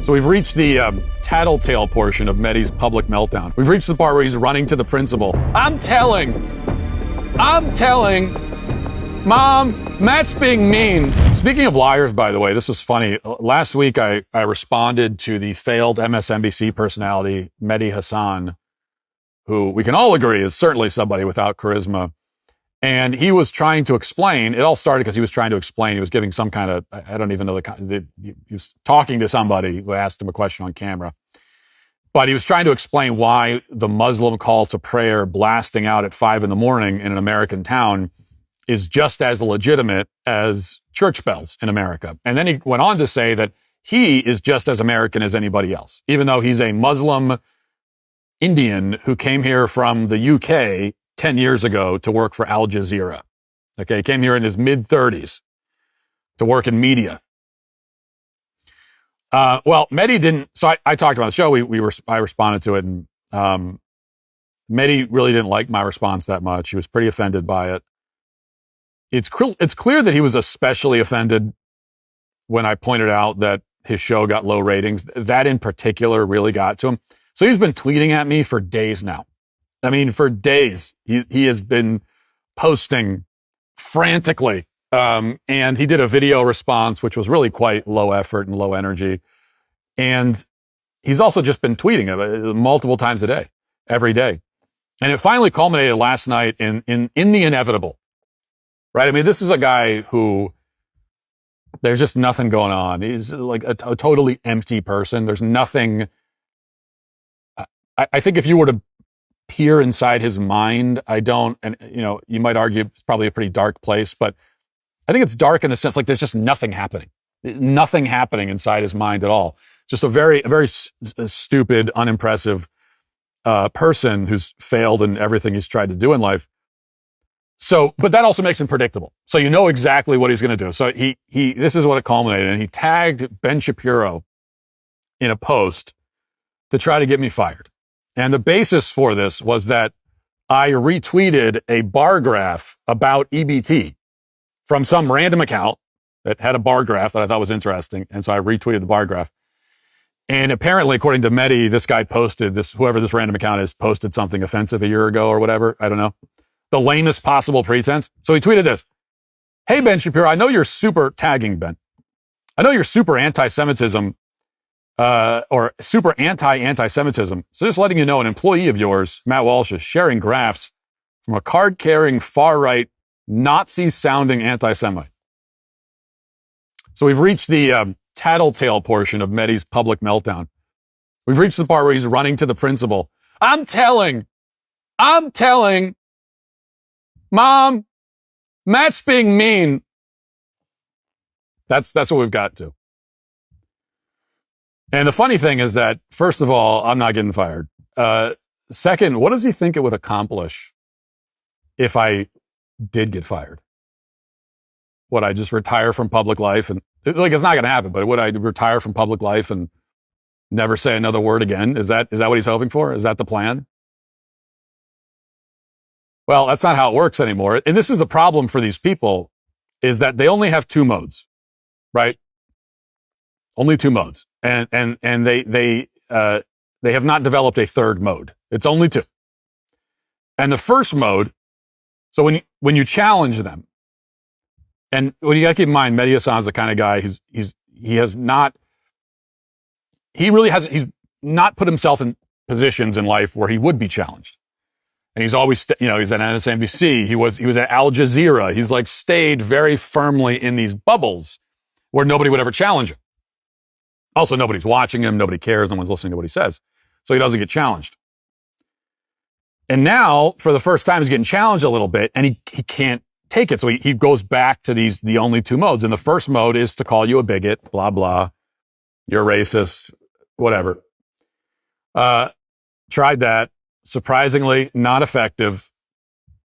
So we've reached the tattletale portion of Medhi's public meltdown. We've reached the part where he's running to the principal. I'm telling, Mom, Matt's being mean. Speaking of liars, by the way, this was funny. Last week, I responded to the failed MSNBC personality, Mehdi Hasan, who we can all agree is certainly somebody without charisma. And he was trying to explain, it all started because he was trying to explain, he was giving some kind of, I don't even know, he was talking to somebody who asked him a question on camera. But he was trying to explain why the Muslim call to prayer blasting out at 5 a.m. in an American town is just as legitimate as church bells in America. And then he went on to say that he is just as American as anybody else, even though he's a Muslim Indian who came here from the UK 10 years ago to work for Al Jazeera. Okay, he came here in his mid-30s to work in media. Well, Medhi didn't, so I talked about the show, I responded to it, and Medhi really didn't like my response that much. He was pretty offended by it. It's clear that he was especially offended when I pointed out that his show got low ratings. That in particular really got to him. So he's been tweeting at me for days now. I mean, for days, he has been posting frantically. And he did a video response, which was really quite low effort and low energy. And he's also just been tweeting it multiple times a day, every day. And it finally culminated last night in the inevitable, right? I mean, this is a guy who there's just nothing going on. He's like a totally empty person. There's nothing. I think if you were to peer inside his mind, and you might argue it's probably a pretty dark place, but I think it's dark in the sense like there's just nothing happening inside his mind at all. Just a very stupid, unimpressive person who's failed in everything he's tried to do in life. So, but that also makes him predictable. So you know exactly what he's going to do. So this is what it culminated in. He tagged Ben Shapiro in a post to try to get me fired. And the basis for this was that I retweeted a bar graph about EBT from some random account that had a bar graph that I thought was interesting. And so I retweeted the bar graph. And apparently, according to Medhi, this guy whoever this random account is, posted something offensive a year ago or whatever. I don't know. The lamest possible pretense. So he tweeted this. Hey, Ben Shapiro, I know you're super tagging Ben. I know you're super anti-Semitism, or super anti-Semitism. So just letting you know, an employee of yours, Matt Walsh, is sharing graphs from a card-carrying, far-right, Nazi-sounding anti-Semite. So we've reached the tattletale portion of Medhi's public meltdown. We've reached the part where he's running to the principal. I'm telling, Mom, Matt's being mean. That's what we've got to. And the funny thing is that, first of all, I'm not getting fired. Second, what does he think it would accomplish if I did get fired? Would I just retire from public life? And it's not going to happen, but would I retire from public life and never say another word again? Is that what he's hoping for? Is that the plan? Well, that's not how it works anymore. And this is the problem for these people, is that they only have 2 modes, right? Only 2 modes. And they have not developed a third mode. It's only 2. And the first mode, so when you challenge them, and what you got to keep in mind, Mehdi Hasan is the kind of guy he's not put himself in positions in life where he would be challenged. And he's always, he's at MSNBC. He was at Al Jazeera. He's like stayed very firmly in these bubbles where nobody would ever challenge him. Also, nobody's watching him. Nobody cares. No one's listening to what he says. So he doesn't get challenged. And now, for the first time, he's getting challenged a little bit, and he can't take it. So he goes back to the only 2 modes. And the first mode is to call you a bigot, blah, blah. You're racist, whatever. Tried that. Surprisingly, not effective.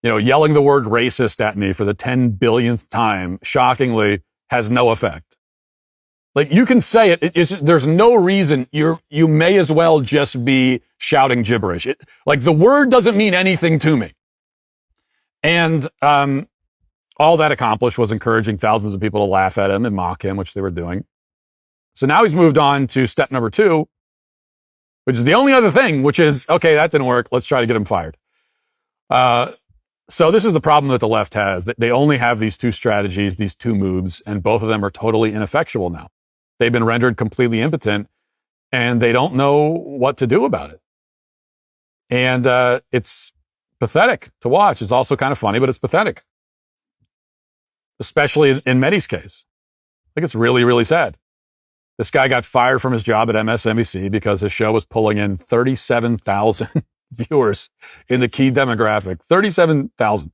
Yelling the word racist at me for the 10 billionth time, shockingly, has no effect. Like, you can say it. There's no reason. You may as well just be shouting gibberish. The word doesn't mean anything to me. And all that accomplished was encouraging thousands of people to laugh at him and mock him, which they were doing. So now he's moved on to step number 2, which is the only other thing, which is, okay, that didn't work. Let's try to get him fired. So this is the problem that the left has. They only have these 2 strategies, these 2 moves, and both of them are totally ineffectual now. They've been rendered completely impotent, and they don't know what to do about it. And it's pathetic to watch. It's also kind of funny, but it's pathetic. Especially in Medhi's case. I think it's really, really sad. This guy got fired from his job at MSNBC because his show was pulling in 37,000 viewers in the key demographic. 37,000,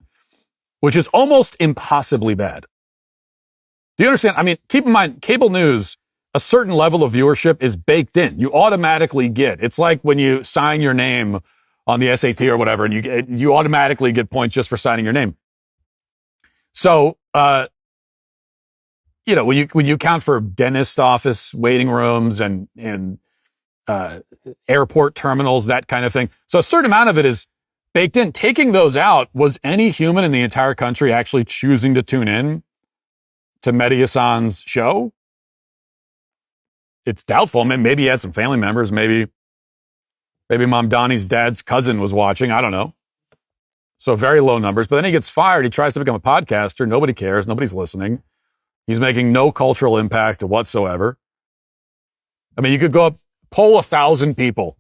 which is almost impossibly bad. Do you understand? I mean, keep in mind, cable news, a certain level of viewership is baked in. You automatically get. It's like when you sign your name on the SAT or whatever, and you automatically get points just for signing your name. So, you know, when you count for dentist office waiting rooms and airport terminals, that kind of thing. So a certain amount of it is baked in. Taking those out, was any human in the entire country actually choosing to tune in to Mehdi Hasan's show? It's doubtful. Maybe he had some family members. Maybe Mom Donnie's dad's cousin was watching. I don't know. So very low numbers. But then he gets fired. He tries to become a podcaster. Nobody cares. Nobody's listening. He's making no cultural impact whatsoever. I mean, you could go up, poll 1,000 people.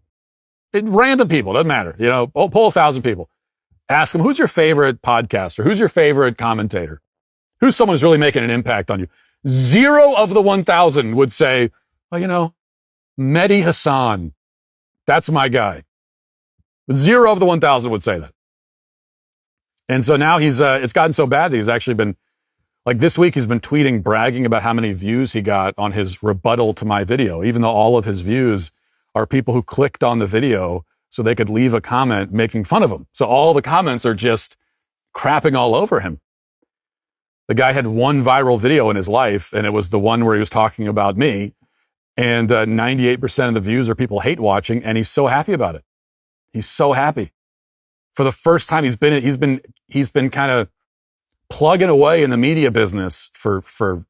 Random people, doesn't matter. You know, poll 1,000 people. Ask them, who's your favorite podcaster? Who's your favorite commentator? Who's someone who's really making an impact on you? 0 of the 1,000 would say, well, you know, Mehdi Hasan. That's my guy. 0 of the 1,000 would say that. And so now it's gotten so bad that he's actually been, like this week, he's been tweeting, bragging about how many views he got on his rebuttal to my video, even though all of his views are people who clicked on the video so they could leave a comment making fun of him. So all the comments are just crapping all over him. The guy had one viral video in his life, and it was the one where he was talking about me. And 98% of the views are people hate watching, and he's so happy about it. He's so happy. For the first time, he's been kind of plugging away in the media business for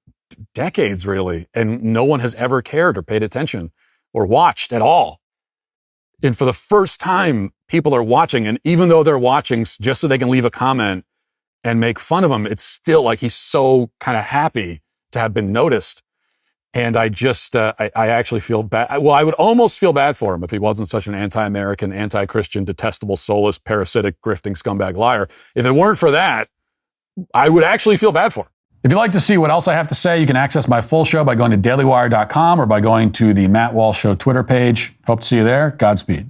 decades, really, and no one has ever cared or paid attention or watched at all. And for the first time, people are watching, and even though they're watching just so they can leave a comment and make fun of him, it's still like he's so kind of happy to have been noticed. And I just, I actually feel bad. Well, I would almost feel bad for him if he wasn't such an anti-American, anti-Christian, detestable, soulless, parasitic, grifting scumbag liar. If it weren't for that, I would actually feel bad for him. If you'd like to see what else I have to say, you can access my full show by going to dailywire.com or by going to the Matt Walsh Show Twitter page. Hope to see you there. Godspeed.